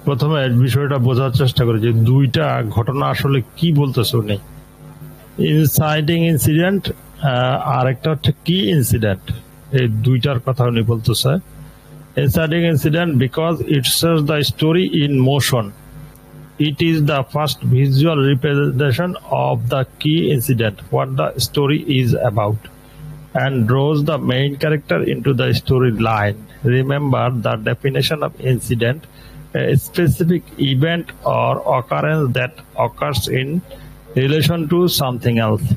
প্রথমে বিষয়টা বোঝার চেষ্টা করি যে দুইটা ঘটনা আসলে কি বলতেছে উনি। ইনসাইডিং ইনসিডেন্ট আর একটা হচ্ছে কি ইনসিডেন্ট, এই দুইটার কথা উনি বলতেছে। Inciting incident because it sets the story in motion, it is the first visual representation of the key incident, what the story is about, and draws the main character into the storyline. Remember the definition of incident, a specific event or occurrence that occurs in relation to something else.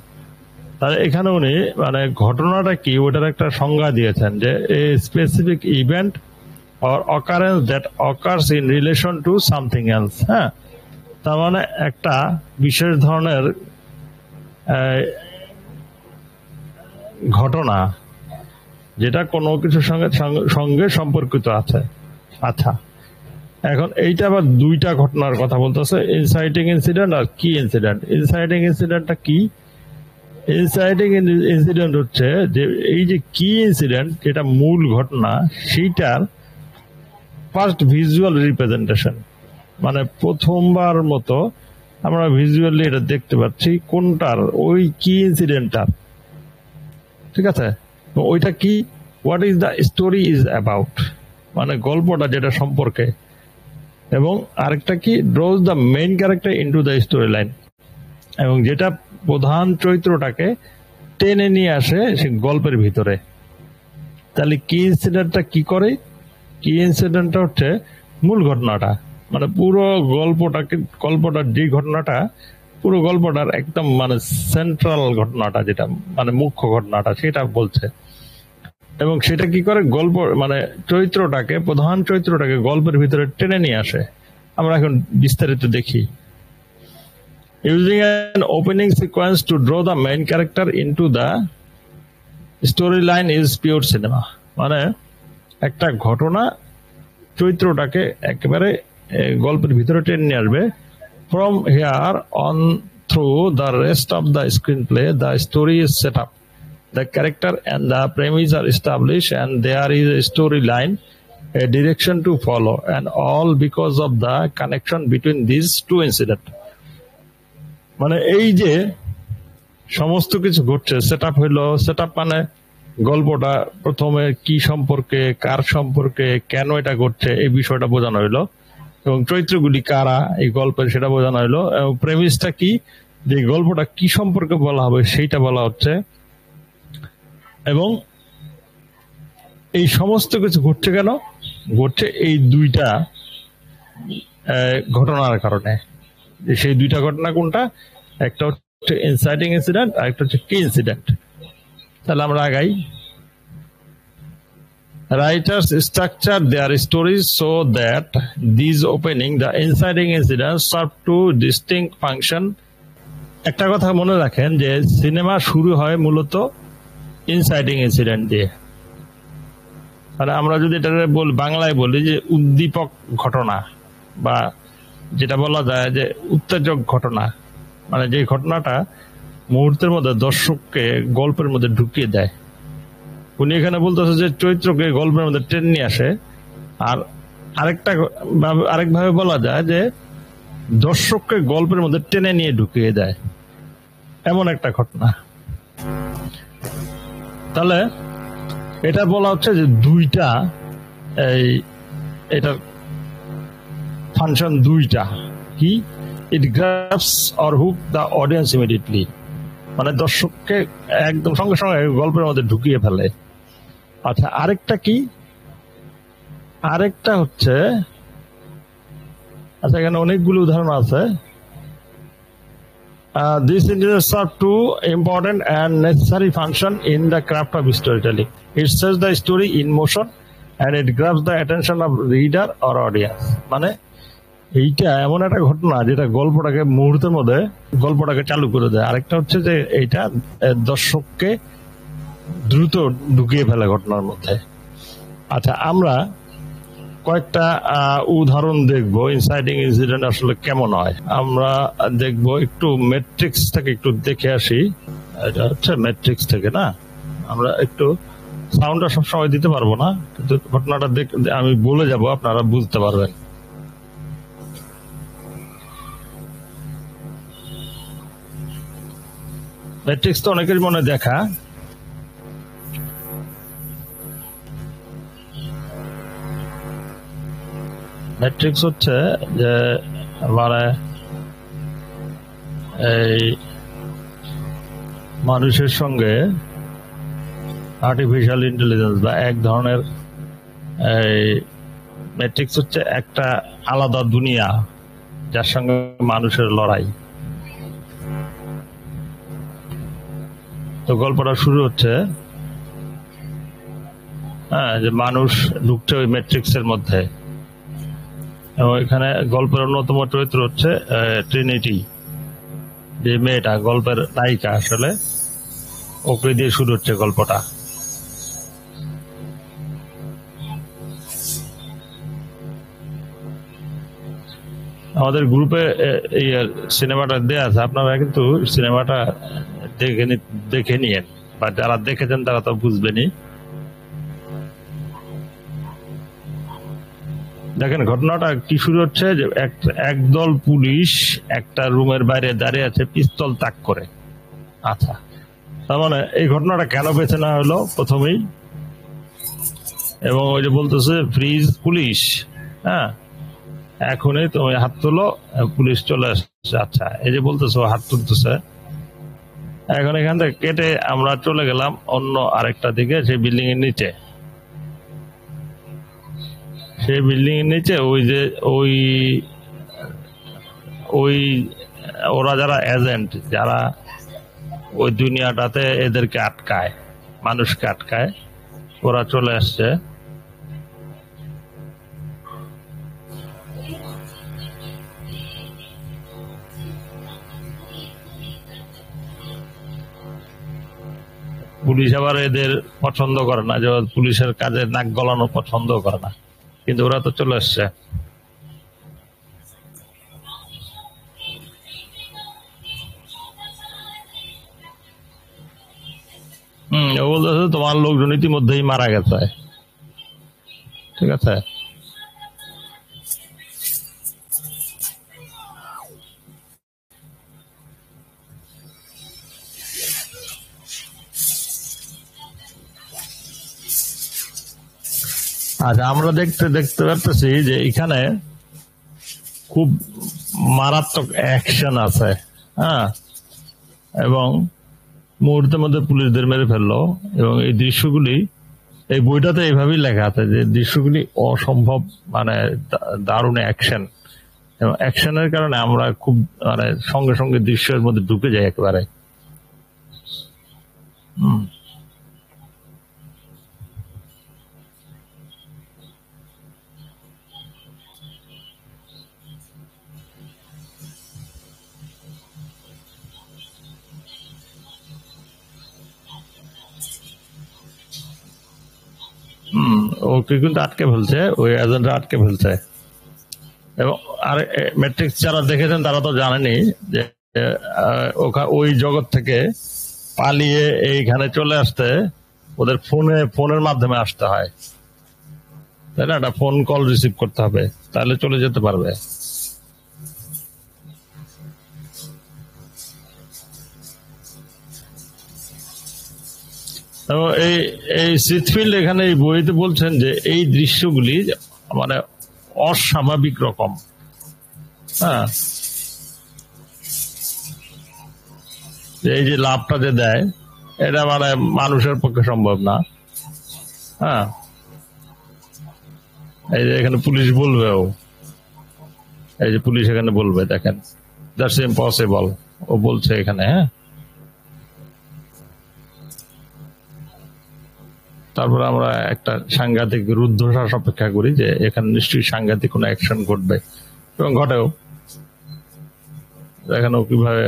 তাহলে এখানে উনি মানে ঘটনাটা কি ওটার একটা সংজ্ঞা দিয়েছেন যে a specific event or occurrence that occurs in relation to something else। হ্যাঁ, তার মানে একটা বিশেষ ধরনের ঘটনা যেটা কোনো কিছুর সঙ্গে সম্পর্কিত আছে। আচ্ছা, এখন এইটা আবার দুইটা ঘটনার কথা বলতেছে, ইনসাইডিং ইনসিডেন্ট আর কি ইনসিডেন্ট। ইনসাইডিং ইনসিডেন্টটা কি? ইনসাইডিং ইনসিডেন্ট হচ্ছে যে এই যে কি ইনসিডেন্ট যেটা মূল ঘটনা সেইটার ফার্স্ট ভিজুয়াল রিপ্রেজেন্টেশন, মানে প্রথমবার মতো আমরা ভিজুয়ালি এটা দেখতে পাচ্ছি কোনটার, ওই কি ইনসিডেন্টটার। ঠিক আছে, ওইটা কি, what is the story is about, মানে গল্পটা যেটা সম্পর্কে। এবং আরেকটা কি, draws the main character into the story line, এবং যেটা প্রধান চরিত্রটাকে টেনে নিয়ে আসে সে গল্পের ভিতরে। তাহলে কি ইনসিডেন্টটা কি করে? কি ইনসিডেন্টটা হচ্ছে মূল ঘটনাটা, মানে পুরো গল্পটার যে ঘটনাটা, পুরো গল্পটার একদম মানে সেন্ট্রাল ঘটনাটা, যেটা মানে মুখ্য ঘটনাটা সেটা বলছে। এবং সেটা কি করে, গল্প মানে প্রধান চরিত্রটাকে গল্পের ভিতরে টেনে নিয়ে আসে। আমরা এখন বিস্তারিত দেখি। Using an opening sequence two draw the main character into the story line is pure cinema, মানে একটা ঘটনা চরিত্রটাকে একেবারে গল্পের ভিতরে টেনে নিয়ে আসবে। From here on through the rest of the screenplay the story is set up, the character and the premise are establish and there is a storyline, a direction to follow, and all because of the connection between this two incident. মানে এই যে সমস্ত কিছু ঘটছে, set up হইলো, set up মানে গল্পটা প্রথমে কি সম্পর্কে, কার সম্পর্কে, কেন এটা ঘটছে এই বিষয়টা বোঝানো হইলো, এবং চরিত্রগুলি কারা এই গল্পের সেটা বোঝানো হইলো, এবং প্রেমিসটা কি, যে গল্পটা কি সম্পর্কে বলা হবে সেইটা বলা হচ্ছে। এবং এই সমস্ত কিছু ঘটছে কেন? ঘটছে এই দুইটা ঘটনার কারণে। সেই দুইটা ঘটনা কোনটা? একটা হচ্ছে ইনসাইডিং ইনসিডেন্ট আর একটা হচ্ছে কি ইনসিডেন্ট। তাহলে আমরা আগাই। Writers structure their stories so that these opening, the inciting incidents, serve two distinct function. একটা কথা মনে রাখেন যে সিনেমা শুরু হয় মূলত ইনসাইটিং ইনসিডেন্ট দিয়ে। মানে আমরা যদি এটা বাংলায় বলি যে উদ্দীপক ঘটনা, বা যেটা বলা যায় যে উত্তেজক ঘটনা, মানে যে ঘটনাটা মুহূর্তের মধ্যে দর্শককে গল্পের মধ্যে ঢুকিয়ে দেয়। উনি এখানে বলতেছে যে চরিত্রকে গল্পের মধ্যে টেনে নিয়ে আসে। আর আরেকভাবে বলা যায় যে দর্শককে গল্পের মধ্যে টেনে নিয়ে ঢুকিয়ে দেয়, এমন একটা ঘটনা। তাহলে এটা বলা হচ্ছে যে দুইটা, এটার ফাংশন দুইটা কি, it grabs or hook the audience immediately, মানে দর্শককে একদম সঙ্গে সঙ্গে গল্পের মধ্যে ঢুকিয়ে ফেলে। আচ্ছা, আরেকটা কি, আরেকটা হচ্ছে, আচ্ছা এখানে অনেকগুলো উদাহরণ আছে। These incidents serve two important and necessary function in the craft of storytelling. It sets the story in motion and it grabs the attention of reader or audience. মানে এইটা এমন একটা ঘটনা যেটা গল্পটাকে মুহূর্তের মধ্যে গল্পটাকে চালু করে দেয়। আরেকটা হচ্ছে যে এইটা দর্শককে দ্রুত ঢুকিয়ে ফেলে ঘটনার মধ্যে। আচ্ছা, আমরা কয়েকটা উদাহরণ দেখবো ইনসাইডিং ইনসিডেন্ট আসলে কেমন হয়। আমরা দেখবো একটু ম্যাট্রিক্স থেকে একটু দেখে আসি। এটা হচ্ছে ম্যাট্রিক্স থেকে, না আমরা একটু সাউন্ডটা সবসময় দিতে পারবো না, কিন্তু ঘটনাটা আমি বলে যাব, আপনারা বুঝতে পারবেন। ম্যাট্রিক্স তো অনেকের মনে দেখা। ম্যাট্রিক্স হচ্ছে যে মানে এই মানুষের সঙ্গে আর্টিফিশিয়াল ইন্টেলিজেন্স বা এক ধরনের এই ম্যাট্রিক্স হচ্ছে একটা আলাদা দুনিয়া যার সঙ্গে মানুষের লড়াই। তো গল্পটা শুরু হচ্ছে যে মানুষ ঢুকছে ওই ম্যাট্রিক্স এর মধ্যে, এবং এখানে গল্পের অন্যতম চরিত্র হচ্ছে ট্রিনিটি, যে মেয়েটা গল্পের নায়িকা, আসলে ওকে দিয়ে শুরু হচ্ছে গল্পটা। আমাদের গ্রুপে এই সিনেমাটা দেয়া আছে, আপনারা কিন্তু সিনেমাটা দেখে নিয়েন, বা যারা দেখেছেন তারা তো বুঝবেনই। দেখেন ঘটনাটা কি শুরু হচ্ছে, যে একদল পুলিশ একটা রুমের বাইরে দাঁড়িয়ে আছে পিস্তল তাক করে। আচ্ছা, তার মানে এই ঘটনাটা কেন বেছে নেওয়া হলো প্রথমেই, এবং ওই যে বলতেছে ফ্রিজ পুলিশ, হ্যাঁ এখনই তুমি হাত তুলো, পুলিশ চলে আসছে। আচ্ছা, এই যে বলতেছে হাত তুলতেছে, এখন এখান থেকে কেটে আমরা চলে গেলাম অন্য আরেকটা দিকে, সেই বিল্ডিং এর নিচে। সেই বিল্ডিং এর নিচে ওই যে ওই ওরা যারা এজেন্ট, যারা ওই দুনিয়াটাতে এদেরকে আটকায়, মানুষকে আটকায়, ওরা চলে আসছে। পুলিশ আবার এদের পছন্দ করে না, যে পুলিশের কাজে নাক গলানো পছন্দ করে না, কিন্তু ওরা তো চলে আসছে। ও বলতেছে তোমার লোকজন ইতিমধ্যেই মারা গেছে, ঠিক আছে। আচ্ছা, আমরা দেখতে পারতেছি যে এখানে খুব মারাত্মক অ্যাকশন আছে, হ্যাঁ, এবং মুহূর্তের মধ্যে পুলিশদের মেরে ফেললো। এবং এই দৃশ্যগুলি এই বইটাতে এইভাবেই লেখা আছে যে দৃশ্যগুলি অসম্ভব, মানে দারুণ অ্যাকশন, এবং অ্যাকশনের কারণে আমরা খুব মানে সঙ্গে সঙ্গে দৃশ্যের মধ্যে ঢুকে যাই একেবারে। ওকে কিন্তু আটকে ফেলছে, ওই এজেন্টরা আটকে ফেলছে। এবং আর ম্যাট্রিক্স যারা দেখেছেন তারা তো জানেনি যে ওই জগৎ থেকে পালিয়ে এইখানে চলে আসতে ওদের ফোনের মাধ্যমে আসতে হয়, তাই না? একটা ফোন কল রিসিভ করতে হবে, তাহলে চলে যেতে পারবে। এবং এই সিথফিল্ড এখানে এই বইতে বলছেন যে এই দৃশ্যগুলি মানে অস্বাভাবিক রকম, হ্যাঁ, এই যে লাভটা যে দেয় এটা মানে মানুষের পক্ষে সম্ভব না, হ্যাঁ। এই যে এখানে পুলিশ বলবেও, এই যে পুলিশ এখানে বলবে, দেখেন দ্যাটস ইম্পসিবল, ও বলছে এখানে, হ্যাঁ। তারপরে আমরা একটা সাংঘাতিক রুদ্ধশ্বাস অপেক্ষা করি যে এখানে নিশ্চয়ই সাংঘাতিক কোনো অ্যাকশন ঘটবে, এবং ঘটেও। দেখেন ও কিভাবে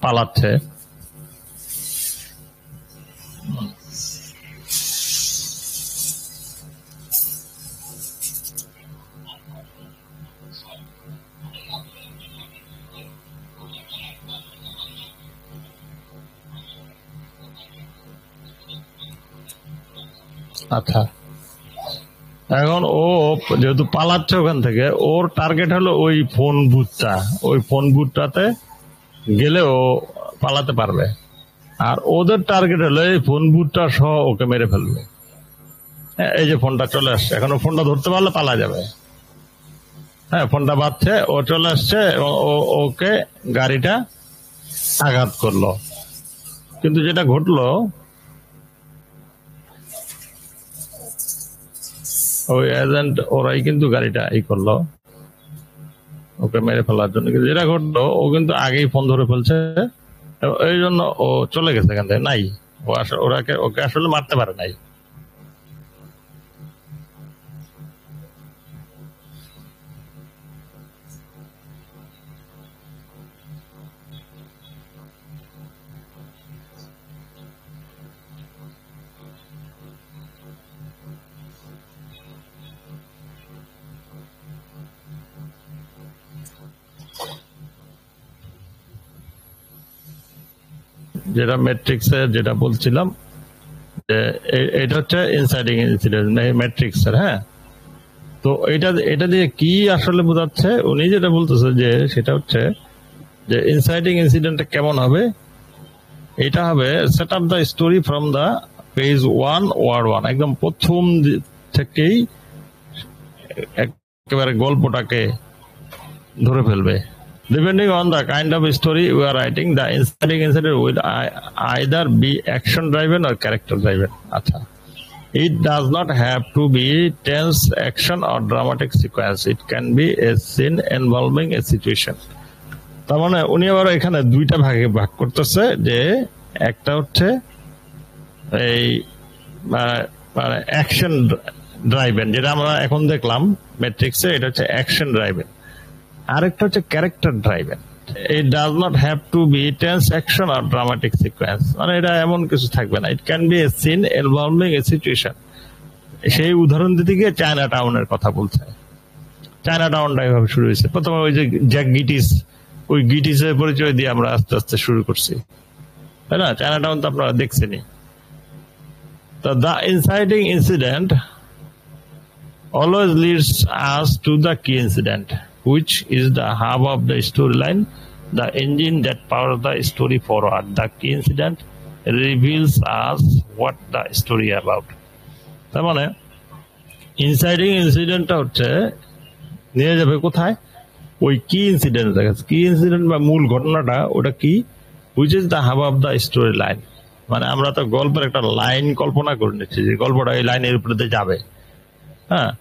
পালাচ্ছে। আচ্ছা, এখন ও যেহেতু পালাচ্ছে ওখান থেকে, ওর টার্গেট হলো ওই ফোন বুথটা, ওই ফোন বুথটাতে গেলে ও পালাতে পারবে। আর ওদের টার্গেট হলো এই ফোন বুটটা সহ ওকে মেরে ফেলবে। এই যে ফোনটা চলে আসছে, এখন ফোনটা ধরতে পারলে পালা যাবে। হ্যাঁ, ফোনটা বাজছে, ও চলে আসছে এবং ওকে গাড়িটা আঘাত করলো। কিন্তু যেটা ঘটলো, ওই এজেন্ট ওরাই কিন্তু গাড়িটা করলো ওকে মেরে ফেলার জন্য। কিন্তু যেটা ঘটলো, ও কিন্তু আগেই ফোন ধরে ফেলছে, এই জন্য ও চলে গেছে এখান থেকে। নাই, ওকে আসলে মারতে পারে নাই। যেটা ম্যাট্রিক্সের যেটা বলছিলাম, যে এটা হচ্ছে ইনসাইডিং ইনসিডেন্ট ম্যাট্রিক্সের। হ্যাঁ, তো এটা দিয়ে কি আসলে বোঝাচ্ছে, উনি যেটা বলতেছে যে সেটা হচ্ছে যে ইনসাইডিং ইনসিডেন্টটা কেমন হবে। এটা হবে set up the story from the page 1 word 1, একদম প্রথম থেকেই একেবারে গল্পটাকে ধরে ফেলবে। Depending on the kind of story we are writing, the inciting incident will either be action driven or character driven. আচ্ছা, it does not have to be tense action or dramatic sequence. It can be a scene involving a situation. তার মানে উনি আবার এখানে দুইটা ভাগে ভাগ করতেছে, যে একটা হচ্ছে এই মানে অ্যাকশন ড্রাইভেন, যেটা আমরা এখন দেখলাম ম্যাট্রিক্সে, এটা হচ্ছে অ্যাকশন ড্রাইভেন। আরেকটা হচ্ছে character driven. It does not have to be tense action or dramatic sequence, মানে এটা এমন কিছু থাকবে না। It can be a scene involving a situation. সেই উদাহরণ দিতে গিয়ে চায়না টাউনের কথা বলছে। চায়না টাউনটা এভাবে শুরু হয়েছে। প্রথমে ওই যে জ্যাক গিটিস, ওই গিটিসের পরিচয় দিয়ে আমরা আস্তে আস্তে শুরু করছি, তাই না? চায়না টাউন তো আপনারা দেখছেনই। তো the inciting incident always leads us to the key incident, which is the hub of the storyline, the engine that powers the story forward. The key incident reveals us what the story about. তার মানে ইনসাইডিং ইনসিডেন্টটা হচ্ছে নিয়ে যাবে কোথায়? ওই কি incident কাছে। কি ইনসিডেন্ট বা মূল ঘটনাটা ওটা কি? which is the hub of the storyline, মানে আমরা তো গল্পের একটা লাইন কল্পনা করে নিচ্ছি যে গল্পটা এই লাইনের উপরে যাবে। হ্যাঁ,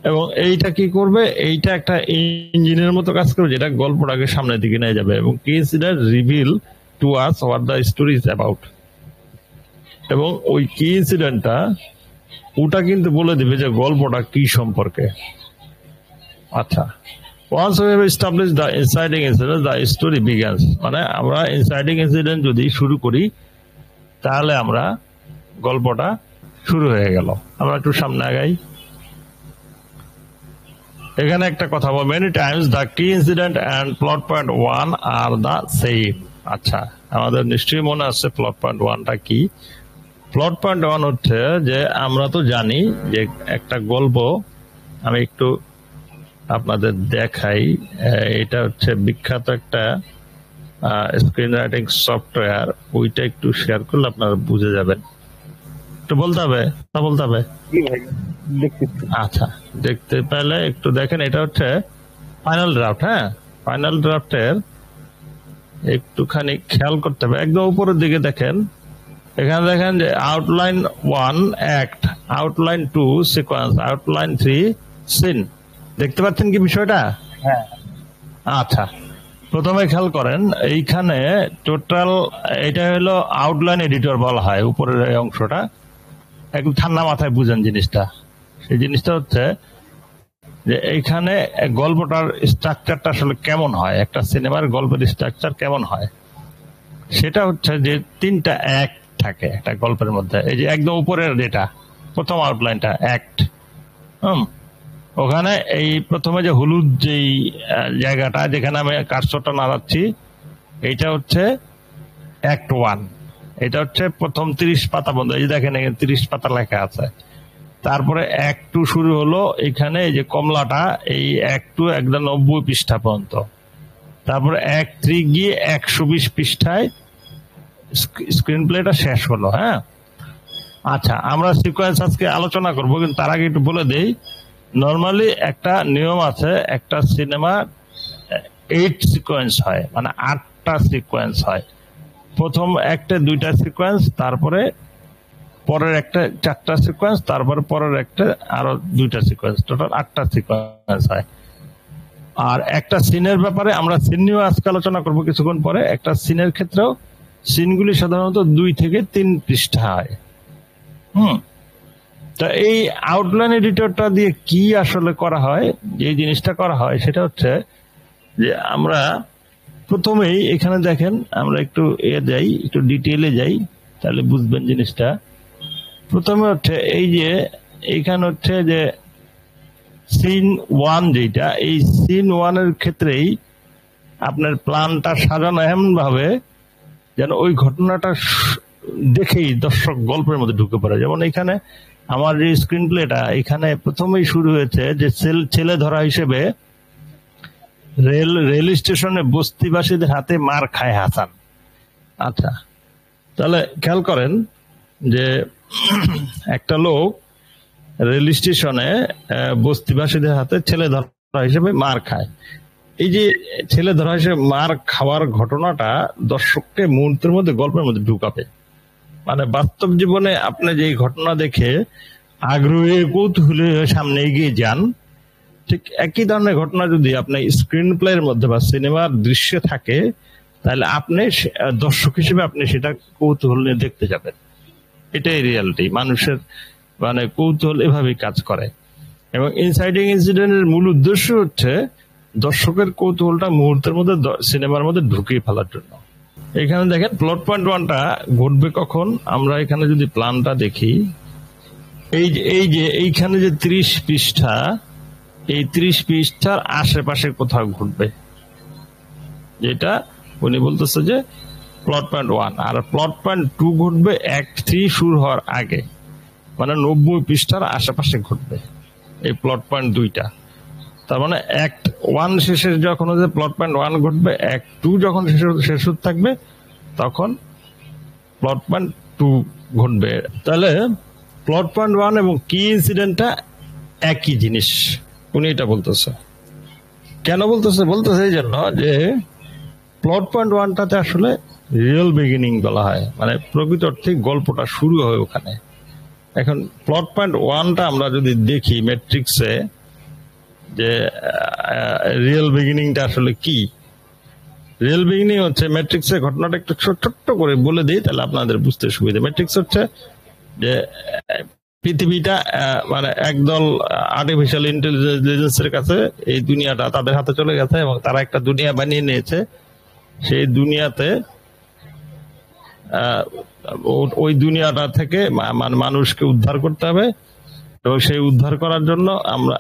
এবং এইটা কি করবে? এইটা একটা ইঞ্জিনের মতো কাজ করবে, যেটা গল্পটাকে সামনের দিকে নিয়ে যাবে। এবং কি incident reveal to us what the story is about. এবং ওই কি ইনসিডেন্টটা ওটা কিন্তু বলে দিবে যে গল্পটা কি সম্পর্কে। আচ্ছা, once we have established the inciting incident, the story begins. মানে আমরা ইনসাইডিং ইনসিডেন্ট যদি শুরু করি, তাহলে আমরা গল্পটা শুরু হয়ে গেল। আমরা একটু সামনে আগাই। এখানে একটা কথা বল, many Times the key incident and plot point 1 are the same. আচ্ছা, আমাদের নিশ্চয়ই মনে আছে প্লট পয়েন্ট 1টা কি। প্লট পয়েন্ট 1 হচ্ছে যে আমরা তো জানি যে একটা গল্প, আমি একটু আপনাদের দেখাই। এটা হচ্ছে বিখ্যাত একটা স্ক্রিন রাইটিং সফটওয়্যার, ওইটা একটু শেয়ার করলে আপনারা বুঝে যাবেন। একটু বলতে হবে, তা বলতে হবে। আচ্ছা, দেখতে পেলে একটু দেখেন। এটা হচ্ছে ফাইনাল ড্রাফট। হ্যাঁ, ফাইনাল ড্রাফটের একটুখানি খেয়াল করতে হবে। একদম উপরের দিকে দেখেন, এখানে দেখেন যে outline 1 act, outline 2 sequence, outline 3 scene. দেখতে পাচ্ছেন কি বিষয়টা? হ্যাঁ। আচ্ছা, প্রথমে খেয়াল করেন এইখানে টোটাল, এটা হলো আউটলাইন এডিটর বলা হয় উপরের এই অংশটা। একদম ঠান্ডা মাথায় বুঝেন জিনিসটা। সেই জিনিসটা হচ্ছে যে এইখানে গল্পটার স্ট্রাকচারটা আসলে কেমন হয়, একটা সিনেমার গল্পের স্ট্রাকচার কেমন হয়, সেটা হচ্ছে যে 3টা অ্যাক্ট থাকে একটা গল্পের মধ্যে। এই যে একদম উপরের যেটা প্রথম আউটলাইনটা অ্যাক্ট, ওখানে এই প্রথমে যে হলুদ যেই জায়গাটা যেখানে আমি কার্সরটা নাড়াচ্ছি, এইটা হচ্ছে অ্যাক্ট 1। এটা হচ্ছে প্রথম 30 পাতা বন্ধ। এই যে দেখেন 30 পাতা লেখা আছে। তারপরে অ্যাক্ট 2 শুরু হলো এখানে, এই যে কমলাটা, এই অ্যাক্ট 2 একদম 90 পৃষ্ঠা পর্যন্ত। তারপরে অ্যাক্ট 3 গিয়ে 120 পৃষ্ঠায় স্ক্রিন প্লেটা শেষ হলো। হ্যাঁ, আচ্ছা, আমরা সিকোয়েন্স আজকে আলোচনা করবো, কিন্তু তার আগে একটু বলে দেই, নর্মালি একটা নিয়ম আছে, একটা সিনেমা 8 সিকোয়েন্স হয়, মানে 8টা সিকোয়েন্স হয়। প্রথম একটা 2টা সিকোয়েন্স, তারপরে পরের একটা 4টা সিকোয়েন্স, তারপরে পরের একটা আরো 2টা সিকোয়েন্স, টোটাল 8টা সিকোয়েন্স হয়। আর একটা সিনের ব্যাপারে আমরা সিন নিয়েও আজকে আলোচনা করবো কিছুক্ষণ পরে। একটা সিনের ক্ষেত্রেও সিনগুলি সাধারণত 2 থেকে 3 পৃষ্ঠা হয়। তা এই আউটলাইন এডিটরটা দিয়ে কি আসলে করা হয়, যে জিনিসটা করা হয় সেটা হচ্ছে যে আমরা প্রথমেই এখানে দেখেন, আমরা একটু যাই, একটু ডিটেইলে যাই, তাহলে বুঝবেন জিনিসটা। প্রথমে হচ্ছে এই যে এইখানে হচ্ছে যে সিন 1, যেটা এই সিন 1 এর ক্ষেত্রেই আপনার প্ল্যানটা সাজানো এমন ভাবে যেন ওই ঘটনাটা দেখেই দর্শক গল্পের মধ্যে ঢুকে পড়ে। যেমন এখানে আমার যে স্ক্রিন প্লেটা, এখানে প্রথমেই শুরু হয়েছে যে ছেলে ধরা হিসেবে রেল স্টেশনে বস্তিবাসীদের হাতে মার খায় হাসান। আচ্ছা, তাহলে খেয়াল করেন যে একটা লোক রেল স্টেশনে বস্তিবাসীদের হাতে ছেলে ধরা হিসেবে মার খায়। এই যে ছেলে ধরা হিসেবে মার খাওয়ার ঘটনাটা দর্শককে মুহূর্তের মধ্যে গল্পের মধ্যে ঢুকাবে। মানে বাস্তব জীবনে আপনি যে ঘটনা দেখে আগ্রহী কৌতূহলী সামনে এগিয়ে যান, ঠিক একই ধরনের ঘটনা যদি আপনি স্ক্রিন প্লের মধ্যে বা সিনেমার দৃশ্যে থাকে, তাহলে আপনি দর্শক হিসেবে আপনি সেটা কৌতূহল নিয়ে দেখতে যাবেন। এটাই রিয়ালিটি। মানুষের মানে কৌতূহল এভাবেই কাজ করে। এবং ইনসাইডিং ইনসিডেন্টের মূল উদ্দেশ্য হচ্ছে দর্শকের কৌতূহলটা মুহূর্তের মধ্যে সিনেমার মধ্যে ঢুকিয়ে ফেলার জন্য। এখানে দেখেন প্লট পয়েন্ট 1টা ঘটবে কখন। আমরা এখানে যদি প্ল্যানটা দেখি, এই যে এইখানে যে 30 পৃষ্ঠা, এই 30 পৃষ্ঠার আশেপাশে কোথাও ঘটবে, যেটা উনি বলতেছে যে প্লট পয়েন্ট 1। আর প্লট পয়েন্ট 2 ঘটবে অ্যাক্ট 3 শুরু হওয়ার আগে, মানে 90 পৃষ্ঠার আশেপাশে ঘটবে এই প্লট পয়েন্ট 2টা। তার মানে অ্যাক্ট 1 শেষে যখন প্লট পয়েন্ট 1 ঘটবে, অ্যাক্ট 2 যখন শেষ হতে থাকবে তখন প্লট পয়েন্ট 2 ঘটবে। তাহলে প্লট পয়েন্ট 1 এবং কি ইনসিডেন্টটা একই জিনিস, উনি এটা বলতেছে। কেন বলতেছে? এই জন্য যে প্লট পয়েন্ট 1টাতে আসলে রিয়েল বিগিনিং বলা হয়, মানে প্রকৃত অর্থে গল্পটা শুরু হয় ওখানে। এখন প্লট পয়েন্ট 1টা আমরা যদি দেখি ম্যাট্রিক্সে, যে রিয়েল বিগিনিংটা আসলে কি। রিয়েল বিগিনিং হচ্ছে ম্যাট্রিক্সের ঘটনাটা একটু ছোট্ট করে বলে দিই, তাহলে আপনাদের বুঝতে সুবিধা। ম্যাট্রিক্স হচ্ছে যে পৃথিবীটা মানে একদল আর্টিফিশিয়াল ইন্টেলিজেন্সের কাছে এই দুনিয়াটা তাদের হাতে চলে গেছে, এবং তারা একটা দুনিয়া বানিয়ে নিয়েছে। সেই দুনিয়াতে ওই দুনিয়াটা থেকে মানুষকে উদ্ধার করতে হবে, এবং সেই উদ্ধার করার জন্য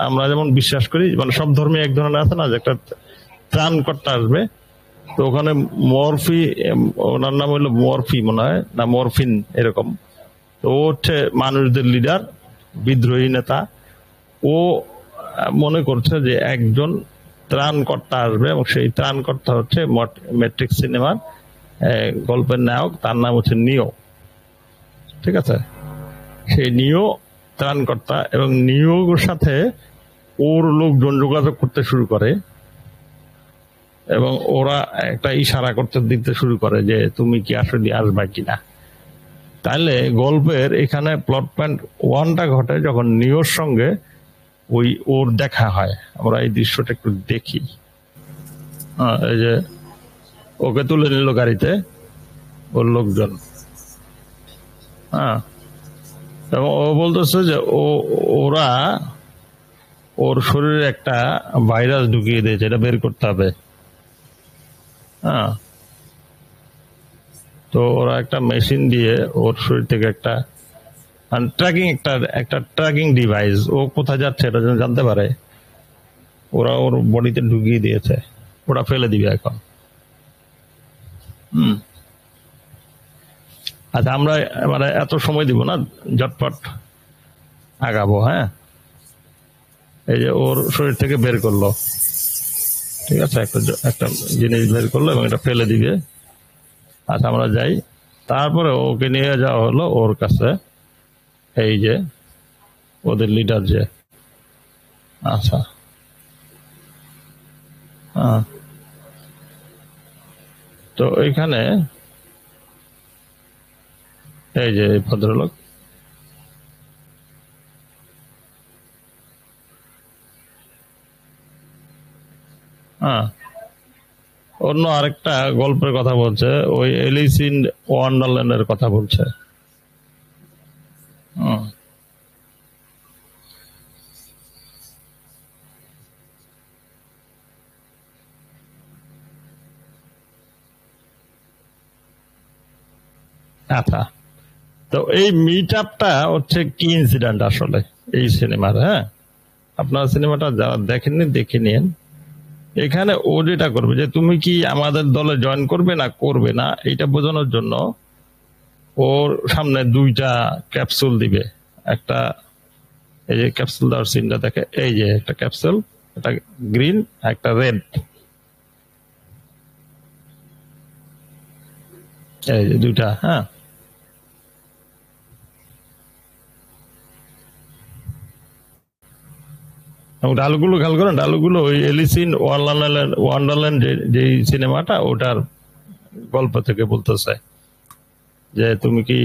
আমরা যেমন বিশ্বাস করি, মানে সব ধর্মে এক ধরনের আছে না, যে একটা ত্রাণকর্তা আসবে। তো ওখানে ওনার নাম হলো মরফি মনে হয়, না মরফিন এরকম। তো ও হচ্ছে মানুষদের লিডার, বিদ্রোহী নেতা। ও মনে করছে যে একজন ত্রাণকর্তা আসবে, এবং সেই ত্রাণকর্তা হচ্ছে ম্যাট্রিক্স সিনেমার গল্পের নায়ক, তার নাম হচ্ছে নিও। ঠিক আছে, সেই নিও ত্রাণকর্তা, এবং নিয়োগের সাথে ওর লোকজন যোগাযোগ করতে শুরু করে, এবং ওরা একটা ইশারা করতে দিতে শুরু করে যে তুমি কি আসলে আসবা কিনা। তাহলে গল্পের এখানে প্লট পয়েন্ট 1টা ঘটে যখন নিয়োর সঙ্গে ওর দেখা হয়। আমরা এই দৃশ্যটা একটু দেখি। এই যে ওকে তুলে নিল গাড়িতে ওর লোকজন। হ্যাঁ, এবং ও বলতেছে যে ওরা ওর শরীরে একটা ভাইরাস ঢুকিয়ে দিয়েছে, এটা বের করতে হবে। হ্যাঁ, তো ওরা একটা মেশিন দিয়ে ওর শরীর থেকে একটা ট্র্যাকিং ডিভাইস, ও কোথায় যাচ্ছে এটা যেন জানতে পারে, ওরা ওর বডিতে ঢুকিয়ে দিয়েছে। ওরা ফেলে দিবে এখন। আচ্ছা, আমরা মানে এত সময় দিব না, ঝটপট আগাবো। হ্যাঁ, এই যে ওর শরীর থেকে বের করলো, ঠিক আছে, একটা জিনিস বের করলো এবং এটা ফেলে দিবে। আচ্ছা, আমরা যাই। তারপরে ওকে নিয়ে যাওয়া হলো ওর কাছে, এই যে ওদের লিডার যে, আচ্ছা হ্যাঁ। তো এখানে এই যে ভদ্রলোক, হ্যাঁ, অন্য আরেকটা গল্পের কথা বলছে, ওই এলিস ইন ওয়ান্ডারল্যান্ডের কথা বলছে। হুম, আচ্ছা। তো এই মিট আপটা হচ্ছে কি ইনসিডেন্ট আসলে এই সিনেমার, হ্যাঁ, আপনার সিনেমাটা যারা দেখেননি দেখে নিন। এখানে ও যেটা করবে যে তুমি কি আমাদের দলে জয়েন করবে না করবে না, এইটা বোঝানোর জন্য ওর সামনে দুইটা ক্যাপসুল দিবে। একটা, এই যে ক্যাপসুল দেওয়ার সিনটা দেখে, এই যে একটা ক্যাপসুল, একটা গ্রিন একটা রেড, এই যে দুইটা, হ্যাঁ। এবং ডায়লগুলো খেয়াল করেন, ডায়লগুলো ওই এলিস ইন ওয়ান্ডারল্যান্ড যে সিনেমাটা, ওটার গল্প থেকে বলতেছে যে তুমি কি,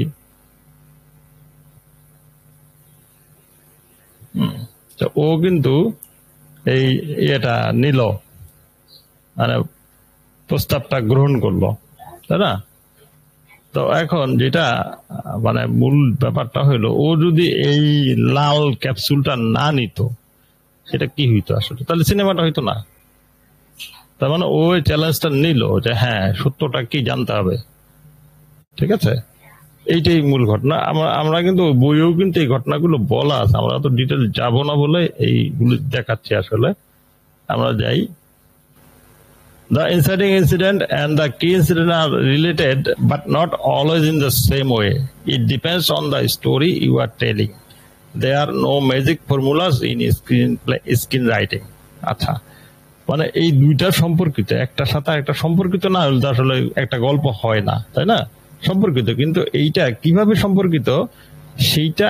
তো ও কিন্তু এই ইয়েটা নিল, মানে প্রস্তাবটা গ্রহণ করলো, তাই না? তো এখন যেটা মানে মূল ব্যাপারটা হইলো, ও যদি এই লাল ক্যাপসুলটা না নিত, সেটা কি হইতো আসলে? তাহলে সিনেমাটা হইতো না। তার মানে ও চ্যালেঞ্জটা নিল যে হ্যাঁ, সত্যটা কি জানতে হবে, ঠিক আছে? এইটাই মূল ঘটনা। আমরা আমরা কিন্তু বইয়েও কিন্তু এই ঘটনাগুলো বলা আছে, আমরা তো ডিটেল যাব না বলে এইগুলো দেখাচ্ছি আসলে। আমরা যাই। The inciting incident and the key incident are related, but not always in the same way. It depends on the story you are telling. There are no magic formulas in screenwriting. আচ্ছা, মানে এই দুইটা সম্পর্কিত, একটার সাথে একটা সম্পর্কিত না হলে তো আসলে একটা গল্প হয় না, তাই না? সম্পর্কিত, কিন্তু এইটা কিভাবে সম্পর্কিত সেইটা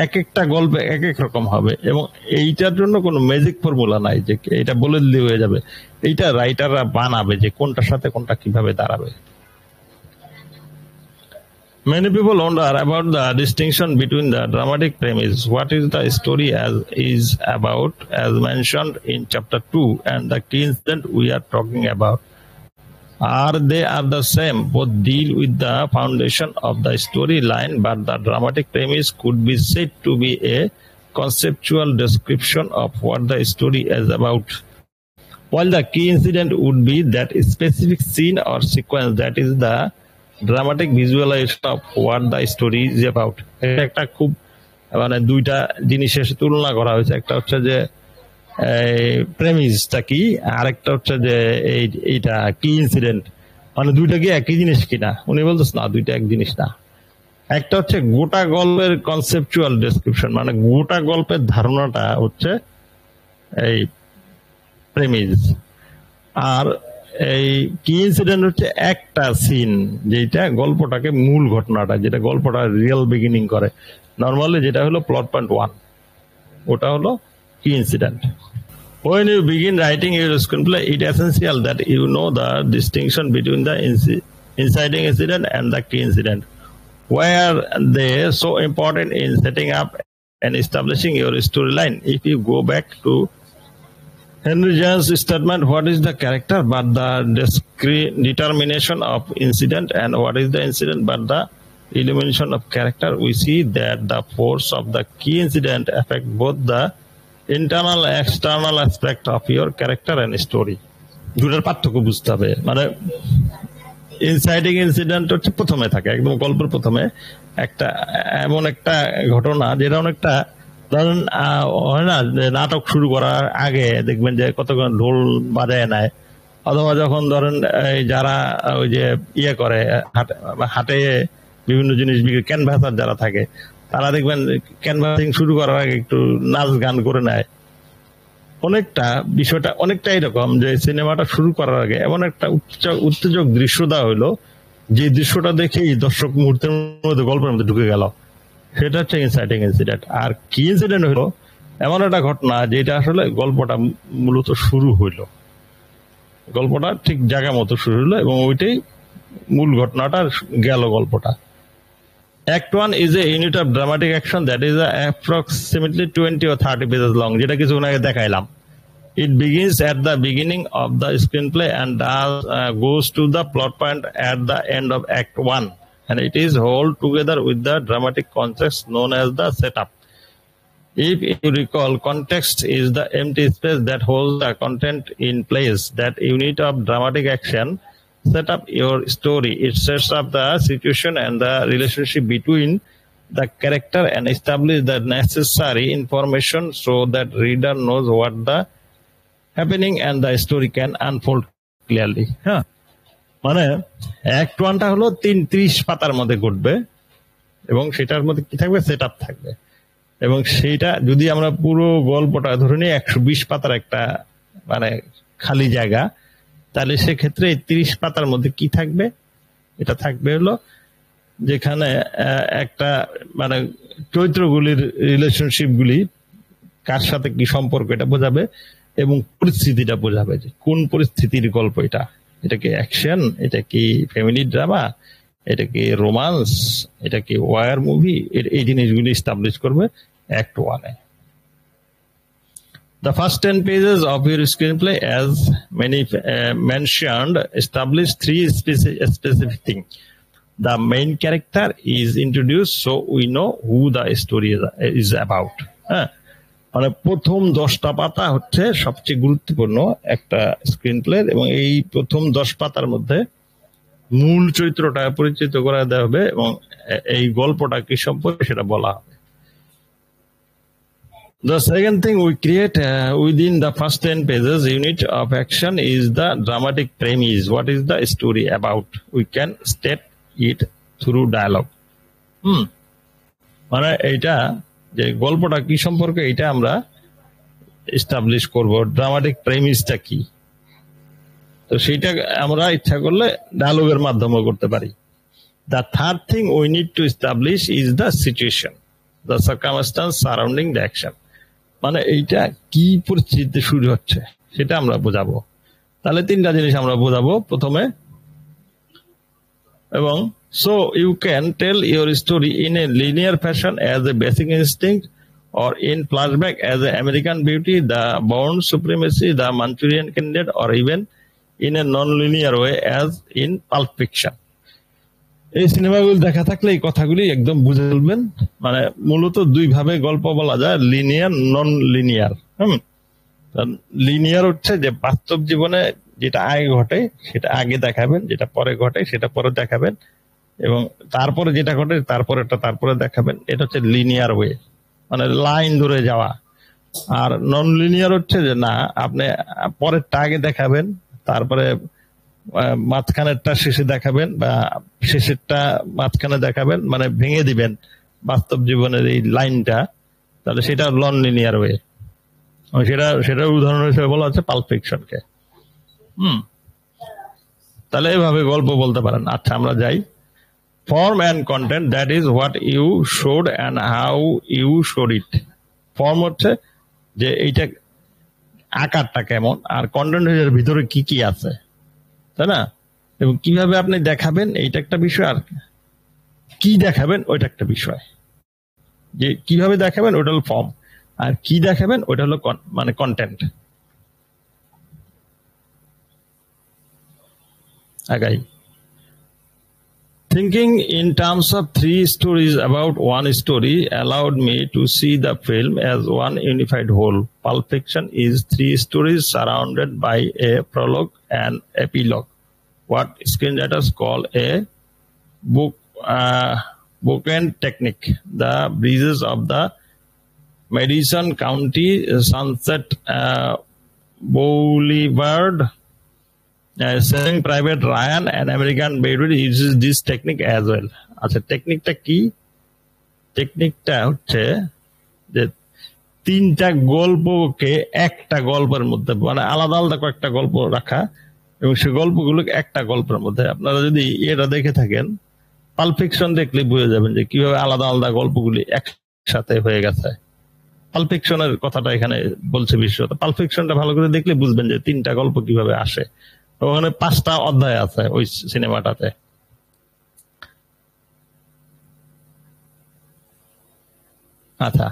এক একটা গল্পে এক এক রকম হবে, এবং এইটার জন্য কোনো ম্যাজিক ফর্মুলা নাই যে এটা বলে দিলে হয়ে যাবে। এইটা রাইটাররা বানাবে যে কোনটার সাথে কোনটা কিভাবে দাঁড়াবে। Many people wonder about the distinction between the dramatic premise, what is the story as is about, as mentioned in chapter 2, and the key incident we are talking about. Are they are the same? Both deal with the foundation of the storyline, but the dramatic premise could be said to be a conceptual description of what the story is about, while the key incident would be that specific scene or sequence that is the dramatic visualization of what the story is about. এটা একটা খুব মানে দুইটা জিনিসের তুলনা করা হয়েছে। একটা হচ্ছে যে প্রেমিসটা কি, আরেকটা হচ্ছে যে এইটা কি ইনসিডেন্ট, মানে দুইটা কি একই জিনিস কিনা। উনি বলতেছেন না, দুইটা এক জিনিস না। একটা হচ্ছে গোটা গল্পের কনসেপচুয়াল ডেসক্রিপশন, মানে গোটা গল্পের ধারণাটা হচ্ছে এই প্রেমিস, আর এই কি ইনসিডেন্ট হচ্ছে একটা সিন, যেটা গল্পটাকে মূল ঘটনাটা, যেটা গল্পটা রিয়েল বিগিনিং করে। নর্মালি যেটা হলো প্লট পয়েন্ট 1, ওটা হলো কি incident. When you begin writing your screenplay, it is essential that you know the distinction between the inciting incident and the key incident. Why are they so important in setting up and establishing your storyline? If you go back to Henry James' statement, what is the character but the determination of incident, and what is the incident but the illumination of character, we see that the force of the key incident affect both the internal and external aspect of your character and story. দুটার পার্থক্য বুঝতে হবে। মানে inciting incident হচ্ছে প্রথমে থাকে, একদম গল্পের প্রথমে একটা এমন একটা ঘটনা যেটা অনেকটা ধরেন হয় না, নাটক শুরু করার আগে দেখবেন যে কতক্ষণ ঢোল বাজায় নেয়, অথবা যখন ধরেন যারা ওই যে ইয়ে করে হাটে বিভিন্ন জিনিস বিক্রি, ক্যানভাসার যারা থাকে, তারা দেখবেন ক্যানভাসিং শুরু করার আগে একটু নাচ গান করে নেয়। অনেকটা বিষয়টা অনেকটা এরকম যে সিনেমাটা শুরু করার আগে এমন একটা উত্তেজক দৃশ্য দেওয়া হইলো যে দৃশ্যটা দেখেই দর্শক মুহূর্তের মধ্যে গল্পের মধ্যে ঢুকে গেল, সেটা হচ্ছে ইনসাইটিং ইনসিডেন্ট। আর কি ইনসিডেন্ট হলো, এমন একটা ঘটনা যেটা আসলে গল্পটা মূলত শুরু হইলো, গল্পটা ঠিক জায়গা মতো শুরু হলো এবং ওইটাই মূল ঘটনাটা গেল গল্পটা। Act 1 is a unit of dramatic action that is approximately 20 or 30 pages long, যেটা কিছুক্ষণ আগে দেখাইলাম। It begins at the beginning of the screenplay and goes to the plot point at the end of Act 1, and it is held together with the dramatic context known as the setup. If you recall, context is the empty space that holds the content in place. That unit of dramatic action set up your story. It sets up the situation and the relationship between the character and establish the necessary information so that reader knows what the happening and the story can unfold clearly. হ্যাঁ, মানে act 1টা হলো 30 পাতার মধ্যে ঘটবে এবং সেটার মধ্যে কি থাকবে, সেট আপ থাকবে। এবং সেইটা যদি আমরা পুরো গল্পটা ধরে নিই 120 পাতার একটা মানে খালি জায়গা, তাহলে সেক্ষেত্রে এই 30 পাতার মধ্যে কি থাকবে, এটা থাকবে হলো যেখানে একটা মানে চরিত্রগুলির রিলেশনশিপ গুলি কার সাথে কি সম্পর্ক এটা বোঝাবে এবং পরিস্থিতিটা বোঝাবে যে কোন পরিস্থিতির গল্প এটা, এটা কি অ্যাকশন, এটা কি ফ্যামিলি ড্রামা, এটা কি রোমান্স, এটা কি ওয়ার মুভি, এই জিনিসগুলি এস্টাবলিশ করবে act 1-এ। The first 10 pages of your screenplay, as many mentioned, establish 3 specific things. The main character is introduced, so we know who the story is about. হ্যাঁ, মানে প্রথম 10টা পাতা হচ্ছে সবচেয়ে গুরুত্বপূর্ণ একটা স্ক্রিনপ্লে, এবং এই প্রথম 10 পাতার মধ্যে মূল চরিত্রটা পরিচিত করে দেওয়া হবে এবং এই গল্পটা কি সম্পর্কে সেটা বলা হবে। The second thing we create within the first 10 pages unit of action is the dramatic premise. What is the story about? We can state it through dialogue. মানে এইটা যে গল্পটা কি সম্পর্কে এটা আমরা এস্টাবলিশ করব, ড্রামাটিক প্রেমিসটা কি, তো সেইটা আমরা ইচ্ছা করলে ডায়ালগের মাধ্যমে করতে পারি। The third thing we need to establish is the situation, the circumstance surrounding the action. মানে এইটা কি পরিস্থিতিতে শুরু হচ্ছে সেটা আমরা বোঝাবো। তাহলে 3টা জিনিস আমরা বোঝাবো প্রথমে। এবং so you can tell your story in a linear fashion as a basic instinct, or in flashback as a American Beauty, the Bourne Supremacy, the Manchurian Candidate, or even in a non-linear way as in Pulp Fiction. এই সিনেমাগুলো দেখা থাকলে এই কথাগুলি একদম বুঝে ফেলবেন। মানে মূলত 2 ভাবে গল্প বলা যায়, লিনিয়ার, নন লিনিয়ার। লিনিয়ার হচ্ছে যে বাস্তব জীবনে যেটা আগে ঘটে সেটা আগে দেখাবেন, যেটা পরে ঘটে সেটা পরে দেখাবেন, এবং তারপরে যেটা ঘটে তারপরে দেখাবেন। এটা হচ্ছে লিনিয়ার ওয়ে, মানে লাইন ধরে যাওয়া। আর নন লিনিয়ার হচ্ছে যে না, আপনি পরেরটা আগে দেখাবেন, তারপরে মাঝখানেরটা শেষে দেখাবেন, বা শেষেরটা মাঝখানে দেখাবেন, মানে ভেঙে দিবেন বাস্তব জীবনের এই লাইনটা, তাহলে সেটা নন লিনিয়ার ওয়ে। সেটা উদাহরণ হিসেবে বলা হচ্ছে পাল্প ফিকশনকে। তাহলে এভাবে গল্প বলতে পারেন। আচ্ছা, আমরা যাই। Form and content, that is what you showed and how you showed it. Form হচ্ছে যে এইটা আকারটা কেমন, আর কন্টেন্ট এর ভিতরে কি কি আছে, তাই না? এবং কিভাবে আপনি দেখাবেন এইটা একটা বিষয়, আর কি দেখাবেন ওইটা একটা বিষয়। যে কিভাবে দেখাবেন ওটা হলো ফর্ম, আর কি দেখাবেন ওইটা হলো মানে কন্টেন্ট। আগাই। Thinking in terms of 3 stories about one story allowed me to see the film as one unified whole. Pulp Fiction is 3 stories surrounded by a prologue and epilogue, what screenwriters call a bookend technique. The breezes of the Madison County, Sunset Boulevard, Saving Private Ryan, and American Beauty uses this technique as well. আচ্ছা, টেকনিকটা কি? টেকনিকটা হচ্ছে যে 3টা গল্পকে একটা গল্পের মধ্যে, মানে আলাদা আলাদা কয়েকটা গল্প রাখা এবং সে গল্পগুলো একটা গল্পের মধ্যে। আপনারা যদি এটা দেখে থাকেন, পাল্প ফিকশন দেখলে বুঝে যাবেন যে কিভাবে আলাদা আলাদা গল্পগুলি একসাথে হয়ে গেছে। পাল্প ফিকশনের কথাটা এখানে বলছে বিশেষত। পাল্প ফিকশনটা ভালো করে দেখলে বুঝবেন যে 3টা গল্প কিভাবে আসে। ওখানে 5টা অধ্যায় আছে ওই সিনেমাটাতে। আচ্ছা,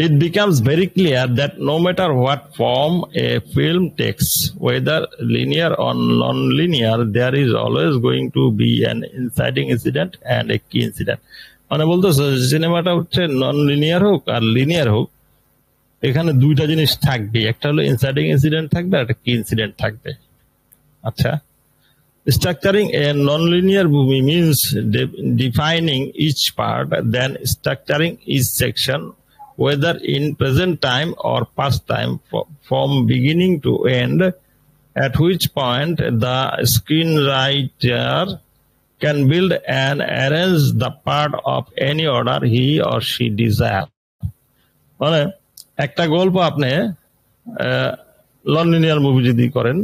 it becomes very clear that no matter what form a film takes, whether linear or non-linear, there is always going to be an inciting incident and a key incident. মানে বলতেছে সিনেমাটা হচ্ছে নন লিনিয়ার হোক আর linear হোক, এখানে 2টা জিনিস থাকবে, একটা হলো ইনসাইটিং ইনসিডেন্ট থাকবে আর একটা কি ইনসিডেন্ট থাকবে। আচ্ছা, structuring a non-linear movie means defining each part, then structuring each section, whether in present time or past time, from beginning to end, at which point the screenwriter can build and arrange the part of any order he or she desires. মানে একটা গল্প আপনি non-linear movie যদি করেন,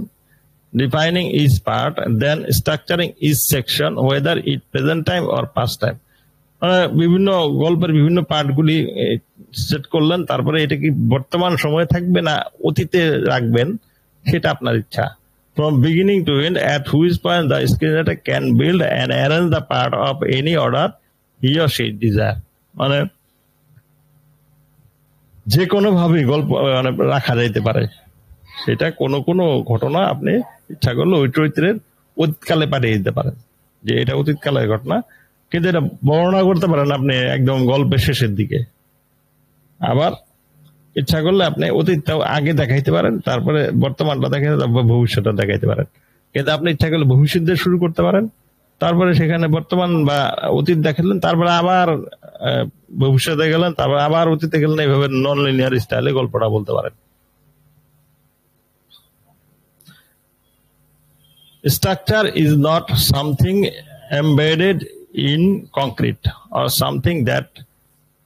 defining each part, then structuring each section, whether it present time or past time. বিভিন্ন গল্পের বিভিন্ন পার্টগুলি set করলেন, তারপরে এটা কি বর্তমান সময়ে থাকবে না অতীতে রাখবেন, সেটা আপনার ইচ্ছা। From beginning to end, at which point the screenwriter can build and arrange the part of any order he or she desire. মানে যে কোনো ভাবে গল্প মানে রাখা যাইতে পারে। সেটা কোনো কোনো ঘটনা আপনি ইচ্ছা করলে ওই চরিত্রের অতীতকালে পাঠিয়ে দিতে পারেন যে এটা অতীতকালের ঘটনা, কিন্তু এটা বর্ণনা করতে পারেন আপনি একদম গল্পের শেষের দিকে। আবার ইচ্ছা করলে আপনি অতীতটাও আগে দেখাইতে পারেন, তারপরে বর্তমানটা দেখাইতে, তারপর ভবিষ্যৎটা দেখাইতে পারেন। কিন্তু আপনি ইচ্ছা করলে ভবিষ্যৎ দিয়ে শুরু করতে পারেন, তারপরে সেখানে বর্তমান বা অতীত দেখালেন, তারপরে আবার ভবিষ্যতে গেলেন, তারপর আবার অতীতে গেলেন। এইভাবে নন লিনিয়ার স্টাইলে গল্পটা বলতে পারেন। Structure is not something embedded in concrete or something that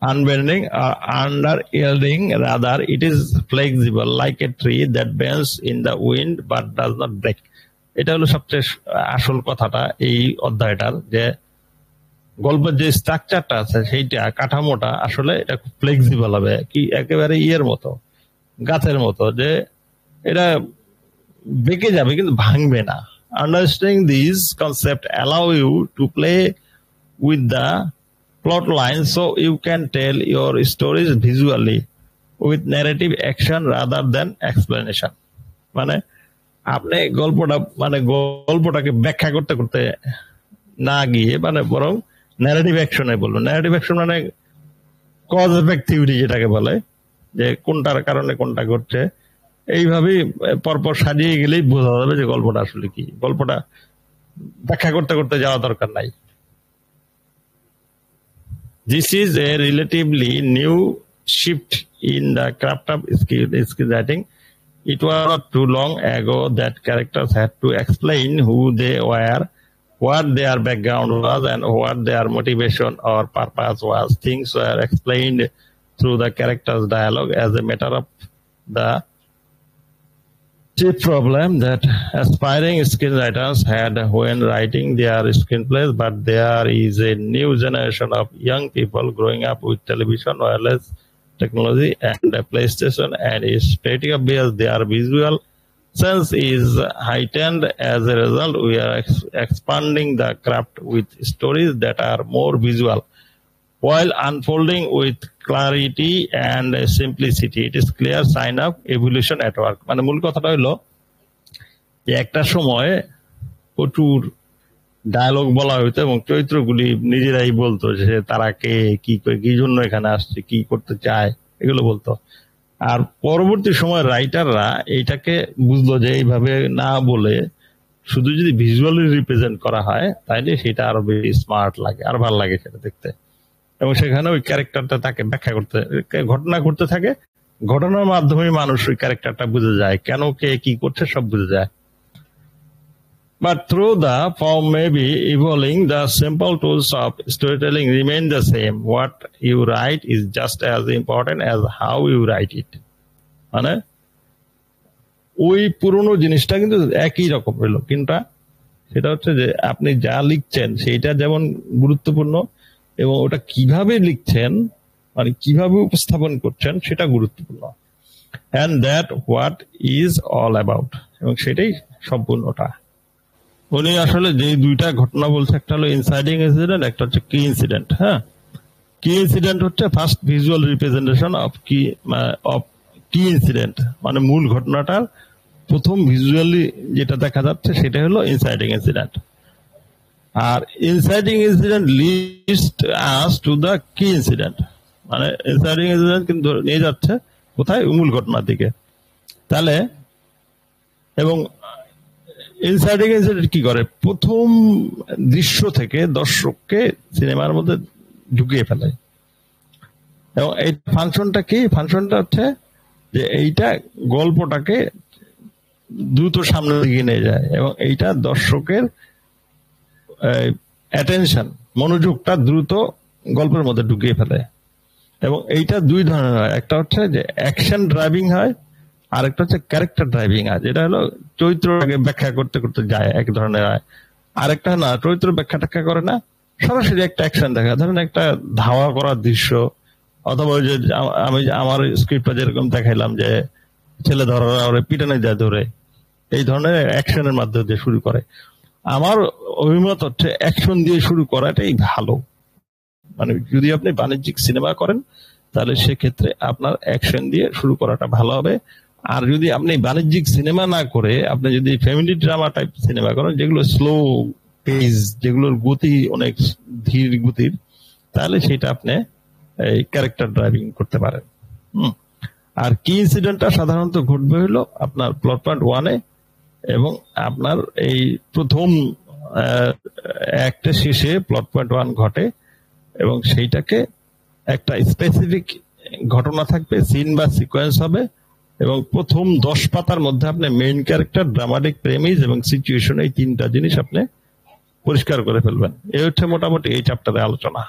unbending or under-yielding. Rather, it is flexible like a tree that bends in the wind but does not break. এটা হলো সবচেয়ে আসল কথাটা এই অধ্যায়টার, যে গল্পের যে স্ট্রাকচারটা আছে সেইটা কাঠামোটা আসলে এটা খুব ফ্লেক্সিবল হবে, কি একেবারে ইয়ের মতো, গাছের মতো, যে এটা বেঁকে যাবে কিন্তু ভাঙবে না। Understanding these concepts allow you to play with the plot lines so you can tell your stories visually with narrative action rather than explanation. মানে আপনি গল্পটাকে ব্যাখ্যা করতে করতে না গিয়ে মানে বরং ন্যারেটিভ অ্যাকশনে বলবো। ন্যারেটিভ অ্যাকশন মানে কজ এফেক্ট থিওরি যেটাকে বলে, যে কোনটার কারণে কোনটা ঘটছে, এইভাবেই পরপর সাজিয়ে গেলেই বোঝা যাবে যে গল্পটা আসলে কি। গল্পটা ব্যাখ্যা করতে করতে যাওয়া দরকার নাই। This is a relatively new shift in the craft of screenwriting. It was not too long ago that characters had to explain who they were, what their background was, and what their motivation or purpose was. Things were explained through the characters' dialogue as a matter of the chief problem that aspiring screenwriters had when writing their screenplays, but there is a new generation of young people growing up with television, wireless technology, and PlayStation, and it's pretty obvious their visual sense is heightened. As a result, we are expanding the craft with stories that are more visual while unfolding with clarity and simplicity. It is clear sign of evolution at work. মানে মূল কথাটা হলো যে একটা সময় প্রচুর dialogue বলা হইতো এবং চরিত্রগুলি নিজেরাই বলতো যে তারা কে, কি জন্য এখানে আসছে, কি করতে চায়, এগুলো বলতো। আর পরবর্তী সময় রাইটাররা এইটাকে বুঝলো যে এইভাবে না বলে শুধু যদি ভিজুয়ালি রিপ্রেজেন্ট করা হয় তাইলে সেটা আরো বেশি স্মার্ট লাগে, আর ভালো লাগে সেটা দেখতে। এবং সেখানে ওই ক্যারেক্টারটা তাকে ব্যাখ্যা করতে, ঘটনা ঘটতে থাকে, ঘটনার মাধ্যমে মানুষ ওই ক্যারেক্টারটা বুঝে যায়, কেন কে কি করছে সব বুঝে যায়। But through the form may be evolving, the simple tools of storytelling remain the same. What you write is just as important as how you write it. মানে ওই পুরনো জিনিসটা কিন্তু একই রকম হইলো, কিন্তু সেটা হচ্ছে যে আপনি যা লিখছেন সেইটা যেমন গুরুত্বপূর্ণ, এবং ওটা কিভাবে লিখছেন মানে কিভাবে উপস্থাপন করছেন সেটা গুরুত্বপূর্ণ। And that what is all about, এবং সেটাই সম্পূর্ণটা। উনি আসলে যে দুইটা ঘটনা বলছে, একটা হলো ইনসাইডিং ইনসিডেন্ট, একটা হচ্ছে কি ইনসিডেন্ট। হ্যাঁ, কি ইনসিডেন্ট হচ্ছে ফার্স্ট ভিজুয়াল রিপ্রেজেন্টেশন অফ কি ইনসিডেন্ট, মানে মূল ঘটনাটার প্রথম ভিজুয়ালি যেটা দেখা যাচ্ছে সেটা হলো ইনসাইডিং ইনসিডেন্ট। আর inciting incident leads us to the key incident, মানে ইনসাইডিং ইনসিডেন্ট কিন্তু নিয়ে যাচ্ছে কোথায়, মূল ঘটনার দিকে। তাহলে এবং ইনসাইডিং ইনসিডেন্ট কি করে, প্রথম দৃশ্য থেকে দর্শককে সিনেমার মধ্যে ঢুকিয়ে ফেলে। এবং এই ফাংশনটা কি, ফাংশনটা হচ্ছে যে এইটা গল্পটাকে দ্রুত সামনের দিকে নিয়ে যায়, এবং এইটা দর্শকের অ্যাটেনশন, মনোযোগটা দ্রুত গল্পের মধ্যে ঢুকিয়ে ফেলে। এবং এইটা দুই ধরনের হয়, একটা হচ্ছে যে অ্যাকশন ড্রাইভিং হয়, আর একটা হচ্ছে ক্যারেক্টার ড্রাইভিং হয়, যেটা হলো চরিত্রটাকে ব্যাখ্যা করতে করতে যায় এক ধরনের হয়। আরেকটা না, চরিত্র ব্যাখ্যা ট্যাখ্যা করে না, সরাসরি একটা অ্যাকশন দেখা, ধরেন একটা ধাওয়া করার দৃশ্য, অথবা ওই যে আমি আমার স্ক্রিপ্টটা যেরকম দেখাইলাম যে ছেলে ধরা পিটানে যায় ধরে, এই ধরনের অ্যাকশনের মাধ্যমে দিয়ে শুরু করে। আমার অভিমত হচ্ছে অ্যাকশন দিয়ে শুরু করাটাই ভালো। মানে যদি আপনি বাণিজ্যিক সিনেমা করেন তাহলে সেক্ষেত্রে আপনার অ্যাকশন দিয়ে শুরু করাটা ভালো হবে। আর যদি আপনি বাণিজ্যিক সিনেমা না করে আপনি যদি ফ্যামিলি ড্রামা টাইপ সিনেমা করেন, যেগুলো স্লো পেজ, যেগুলোর গতি অনেক ধীর গতির, তাহলে সেটা আপনি এই ক্যারেক্টার ড্রাইভিং করতে পারেন। আর কি ইনসিডেন্টটা সাধারণত ঘটবে হলো আপনার প্লট পয়েন্ট 1-এ, এবং আপনার এই প্রথম একটা শেষে প্লট পয়েন্ট 1 ঘটে, এবং সেইটাকে একটা স্পেসিফিক ঘটনা থাকবে, সিন বা সিকোয়েন্স হবে, এবং প্রথম 10 পাতার মধ্যে আপনি মেইন ক্যারেক্টার, ড্রামাটিক প্রেমিস এবং সিচুয়েশন, এই তিনটা জিনিস আপনি পরিষ্কার করে ফেলবেন। এই হচ্ছে মোটামুটি এই চ্যাপ্টারে আলোচনা।